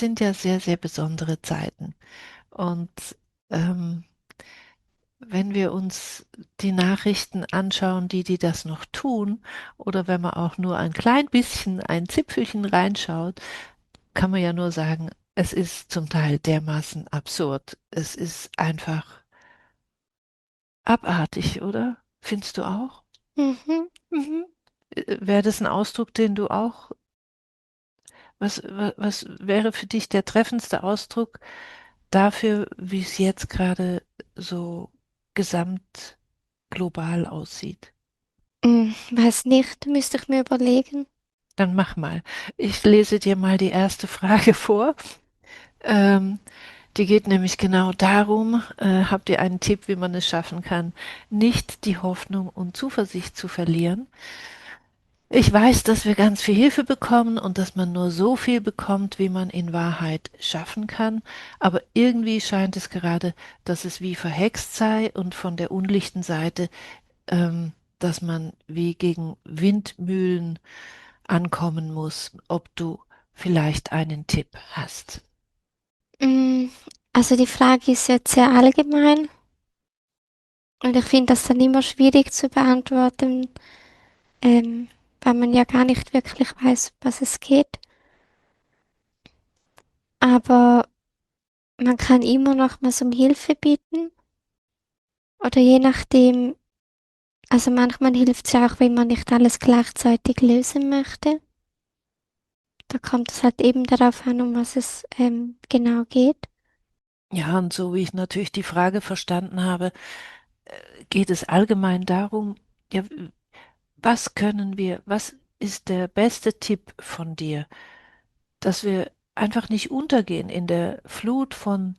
sind ja sehr, sehr besondere Zeiten. Und ähm, wenn wir uns die Nachrichten anschauen, die das noch tun, oder wenn man auch nur ein klein bisschen, ein Zipfelchen reinschaut, kann man ja nur sagen, es ist zum Teil dermaßen absurd. Es ist einfach abartig, oder? Findest du auch? Mhm, mhm. Wäre das ein Ausdruck, den du auch, was wäre für dich der treffendste Ausdruck dafür, wie es jetzt gerade so gesamt global aussieht? Weiß nicht, müsste ich mir überlegen. Dann mach mal. Ich lese dir mal die erste Frage vor. Ähm, Die geht nämlich genau darum, habt ihr einen Tipp, wie man es schaffen kann, nicht die Hoffnung und Zuversicht zu verlieren? Ich weiß, dass wir ganz viel Hilfe bekommen und dass man nur so viel bekommt, wie man in Wahrheit schaffen kann, aber irgendwie scheint es gerade, dass es wie verhext sei und von der unlichten Seite, dass man wie gegen Windmühlen ankommen muss, ob du vielleicht einen Tipp hast. Mm, Also die Frage ist jetzt sehr allgemein und ich finde das dann immer schwierig zu beantworten, ähm, weil man ja gar nicht wirklich weiß, was es geht. Aber man kann immer noch mal so um Hilfe bitten oder je nachdem, also manchmal hilft es ja auch, wenn man nicht alles gleichzeitig lösen möchte. Da kommt es halt eben darauf an, um was es genau geht. Ja, und so wie ich natürlich die Frage verstanden habe, geht es allgemein darum, ja, was ist der beste Tipp von dir, dass wir einfach nicht untergehen in der Flut von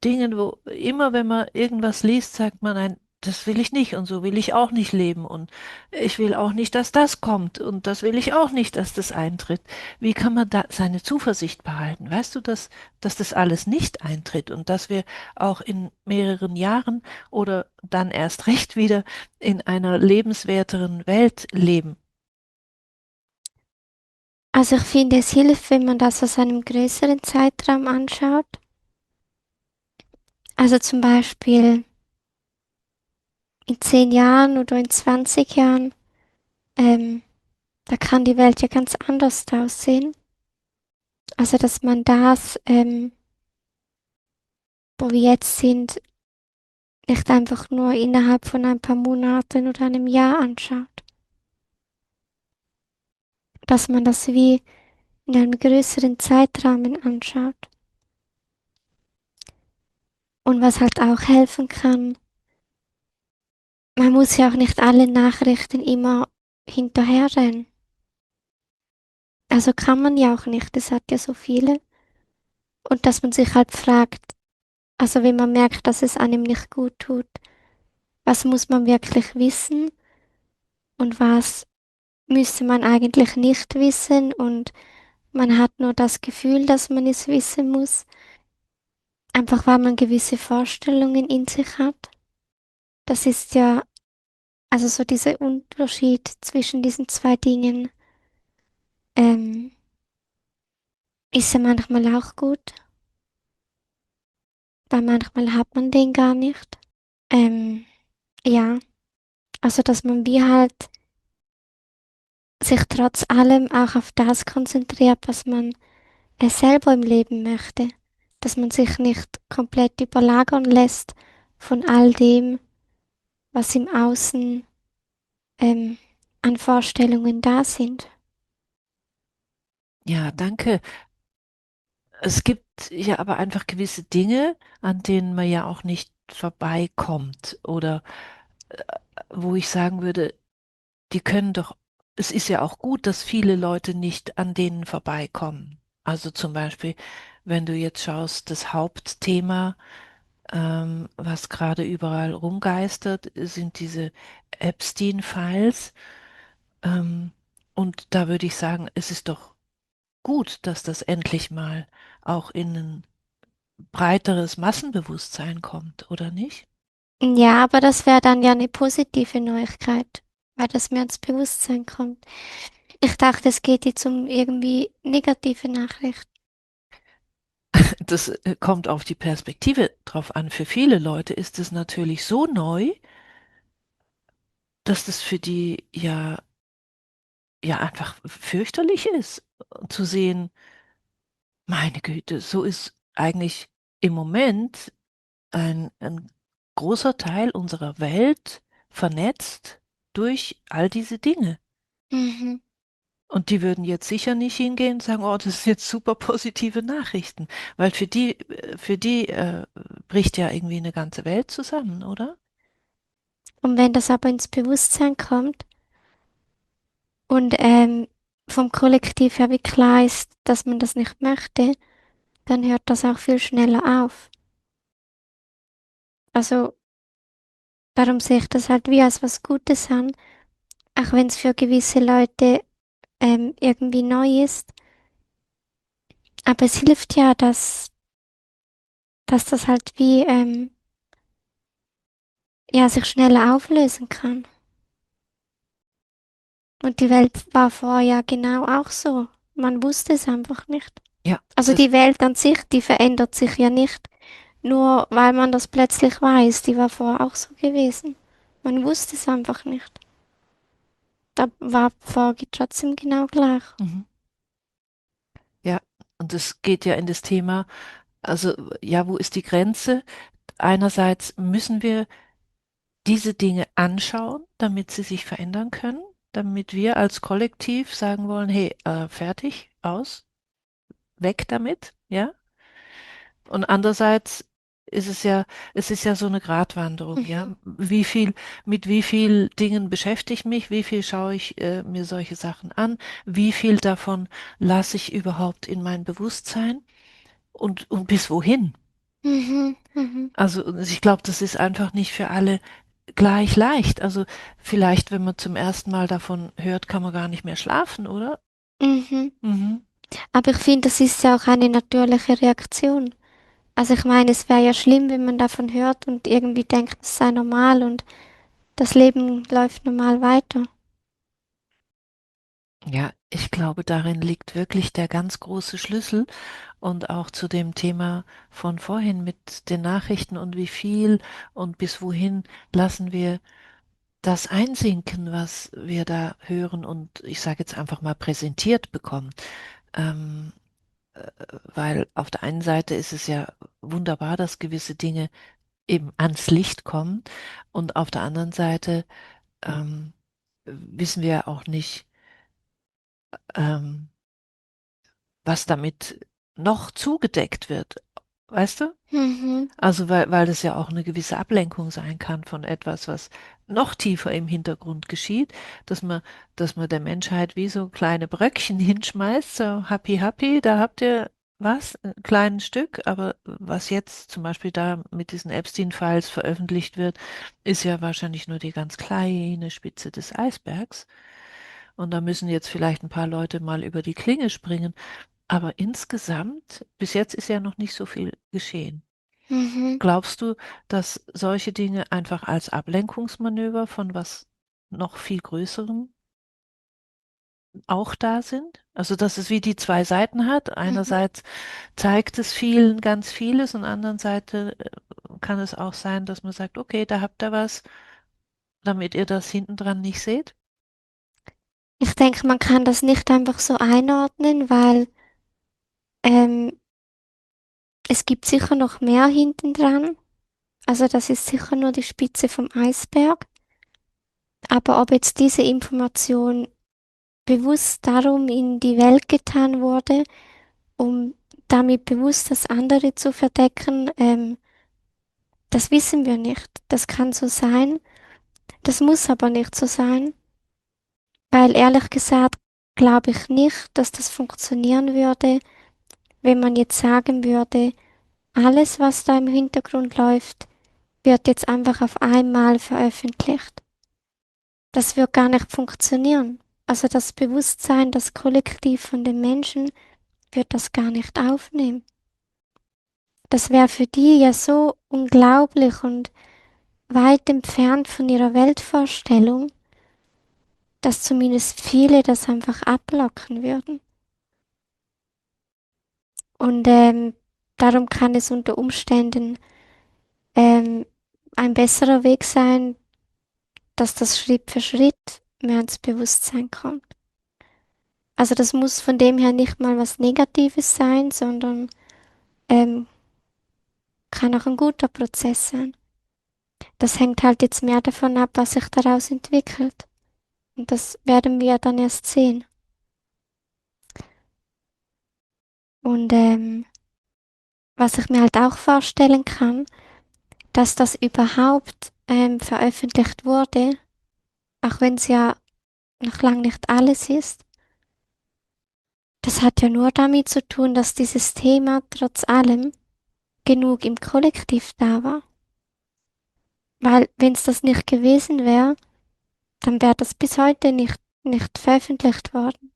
Dingen, wo immer, wenn man irgendwas liest, sagt man ein, das will ich nicht und so will ich auch nicht leben und ich will auch nicht, dass das kommt und das will ich auch nicht, dass das eintritt. Wie kann man da seine Zuversicht behalten? Weißt du, dass das alles nicht eintritt und dass wir auch in mehreren Jahren oder dann erst recht wieder in einer lebenswerteren Welt leben? Also ich finde, es hilft, wenn man das aus einem größeren Zeitraum anschaut. Also zum Beispiel in 10 Jahren oder in 20 Jahren, ähm, da kann die Welt ja ganz anders aussehen. Also dass man das, wo wir jetzt sind, nicht einfach nur innerhalb von ein paar Monaten oder einem Jahr anschaut. Dass man das wie in einem größeren Zeitrahmen anschaut. Und was halt auch helfen kann, man muss ja auch nicht allen Nachrichten immer hinterherrennen. Also kann man ja auch nicht, es hat ja so viele. Und dass man sich halt fragt, also wenn man merkt, dass es einem nicht gut tut, was muss man wirklich wissen und was müsste man eigentlich nicht wissen und man hat nur das Gefühl, dass man es wissen muss, einfach weil man gewisse Vorstellungen in sich hat. Das ist ja, also so dieser Unterschied zwischen diesen zwei Dingen, ähm, ist ja manchmal auch gut, weil manchmal hat man den gar nicht. Ähm, ja, also dass man wie halt sich trotz allem auch auf das konzentriert, was man selber im Leben möchte. Dass man sich nicht komplett überlagern lässt von all dem, was im Außen ähm, an Vorstellungen da sind. Ja, danke. Es gibt ja aber einfach gewisse Dinge, an denen man ja auch nicht vorbeikommt oder wo ich sagen würde, die können doch, es ist ja auch gut, dass viele Leute nicht an denen vorbeikommen. Also zum Beispiel, wenn du jetzt schaust, das Hauptthema, was gerade überall rumgeistert, sind diese Epstein-Files. Ähm, und da würde ich sagen, es ist doch gut, dass das endlich mal auch in ein breiteres Massenbewusstsein kommt, oder nicht? Ja, aber das wäre dann ja eine positive Neuigkeit, weil das mir ins Bewusstsein kommt. Ich dachte, es geht jetzt um irgendwie negative Nachrichten. das kommt auf die Perspektive drauf an. Für viele Leute ist es natürlich so neu, dass das für die ja einfach fürchterlich ist, zu sehen, meine Güte, so ist eigentlich im Moment ein großer Teil unserer Welt vernetzt durch all diese Dinge. Mhm. Und die würden jetzt sicher nicht hingehen und sagen, oh, das ist jetzt super positive Nachrichten, weil für die bricht ja irgendwie eine ganze Welt zusammen, oder? Und wenn das aber ins Bewusstsein kommt und vom Kollektiv her wie klar ist, dass man das nicht möchte, dann hört das auch viel schneller auf. Also darum sehe ich das halt wie als was Gutes an, auch wenn es für gewisse Leute irgendwie neu ist. Aber es hilft ja, dass das halt wie ja sich schneller auflösen kann. Und die Welt war vorher ja genau auch so. Man wusste es einfach nicht. Ja, Also das, die Welt an sich, die verändert sich ja nicht, nur weil man das plötzlich weiß. Die war vorher auch so gewesen. Man wusste es einfach nicht. Da war vorher trotzdem genau gleich. mhm. Ja, und es geht ja in das Thema, also ja, wo ist die Grenze? Einerseits müssen wir diese Dinge anschauen, damit sie sich verändern können, damit wir als Kollektiv sagen wollen, hey, fertig, aus, weg damit, ja? Und andererseits ist es ist ja so eine Gratwanderung, ja? Mhm. Mit wie viel Dingen beschäftige ich mich, wie viel schaue ich mir solche Sachen an, wie viel davon lasse ich überhaupt in mein Bewusstsein und bis wohin? Mhm. Mhm. Also ich glaube, das ist einfach nicht für alle gleich leicht. Also vielleicht, wenn man zum ersten Mal davon hört, kann man gar nicht mehr schlafen, oder? Mhm. Mhm. Aber ich finde, das ist ja auch eine natürliche Reaktion. Also ich meine, es wäre ja schlimm, wenn man davon hört und irgendwie denkt, es sei normal und das Leben läuft normal weiter. Ja, ich glaube, darin liegt wirklich der ganz große Schlüssel und auch zu dem Thema von vorhin mit den Nachrichten und wie viel und bis wohin lassen wir das einsinken, was wir da hören und ich sage jetzt einfach mal präsentiert bekommen. Ähm, Weil auf der einen Seite ist es ja wunderbar, dass gewisse Dinge eben ans Licht kommen und auf der anderen Seite wissen wir auch nicht, ähm, was damit noch zugedeckt wird. Weißt du? Mhm. Also weil das ja auch eine gewisse Ablenkung sein kann von etwas, was noch tiefer im Hintergrund geschieht, dass man, dass man der Menschheit wie so kleine Bröckchen hinschmeißt, so happy, happy, da habt ihr was, ein kleines Stück, aber was jetzt zum Beispiel da mit diesen Epstein-Files veröffentlicht wird, ist ja wahrscheinlich nur die ganz kleine Spitze des Eisbergs. Und da müssen jetzt vielleicht ein paar Leute mal über die Klinge springen. Aber insgesamt, bis jetzt ist ja noch nicht so viel geschehen. Mhm. Glaubst du, dass solche Dinge einfach als Ablenkungsmanöver von was noch viel Größerem auch da sind? Also, dass es wie die zwei Seiten hat. Mhm. Einerseits zeigt es vielen ganz vieles und andererseits kann es auch sein, dass man sagt, okay, da habt ihr was, damit ihr das hinten dran nicht seht. Ich denke, man kann das nicht einfach so einordnen, weil ähm, es gibt sicher noch mehr hinten dran. Also das ist sicher nur die Spitze vom Eisberg. Aber ob jetzt diese Information bewusst darum in die Welt getan wurde, um damit bewusst das andere zu verdecken, das wissen wir nicht. Das kann so sein, das muss aber nicht so sein, weil ehrlich gesagt glaube ich nicht, dass das funktionieren würde, wenn man jetzt sagen würde, alles, was da im Hintergrund läuft, wird jetzt einfach auf einmal veröffentlicht. Das wird gar nicht funktionieren. Also das Bewusstsein, das Kollektiv von den Menschen wird das gar nicht aufnehmen. Das wäre für die ja so unglaublich und weit entfernt von ihrer Weltvorstellung, dass zumindest viele das einfach ablocken würden. Und Darum kann es unter Umständen ähm, ein besserer Weg sein, dass das Schritt für Schritt mehr ins Bewusstsein kommt. Also das muss von dem her nicht mal was Negatives sein, sondern ähm, kann auch ein guter Prozess sein. Das hängt halt jetzt mehr davon ab, was sich daraus entwickelt. Und das werden wir dann erst sehen. Und was ich mir halt auch vorstellen kann, dass das überhaupt veröffentlicht wurde, auch wenn es ja noch lang nicht alles ist, das hat ja nur damit zu tun, dass dieses Thema trotz allem genug im Kollektiv da war. Weil wenn es das nicht gewesen wäre, dann wäre das bis heute nicht veröffentlicht worden.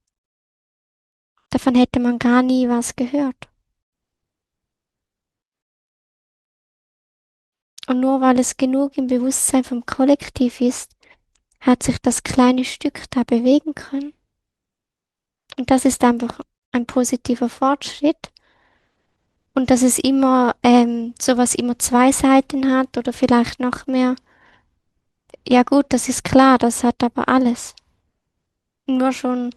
Davon hätte man gar nie was gehört. Und nur weil es genug im Bewusstsein vom Kollektiv ist, hat sich das kleine Stück da bewegen können. Und das ist einfach ein positiver Fortschritt. Und dass es immer, sowas immer zwei Seiten hat oder vielleicht noch mehr. Ja gut, das ist klar, das hat aber alles. Nur schon,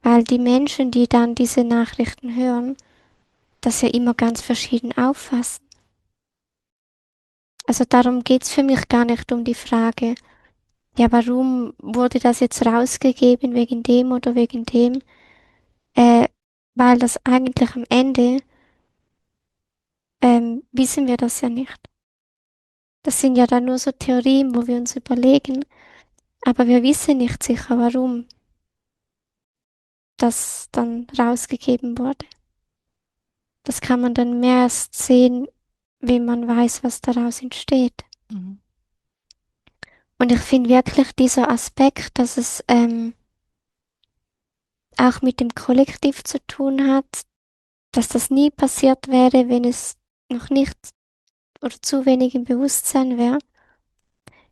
weil die Menschen, die dann diese Nachrichten hören, das ja immer ganz verschieden auffassen. Also darum geht's für mich gar nicht um die Frage, ja, warum wurde das jetzt rausgegeben, wegen dem oder wegen dem? Äh, Weil das eigentlich am Ende wissen wir das ja nicht. Das sind ja dann nur so Theorien, wo wir uns überlegen, aber wir wissen nicht sicher, warum das dann rausgegeben wurde. Das kann man dann mehr erst sehen, wenn man weiß, was daraus entsteht. Mhm. Und ich finde wirklich dieser Aspekt, dass es auch mit dem Kollektiv zu tun hat, dass das nie passiert wäre, wenn es noch nicht oder zu wenig im Bewusstsein wäre.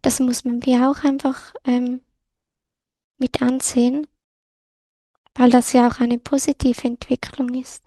Das muss man wie auch einfach mit ansehen, weil das ja auch eine positive Entwicklung ist.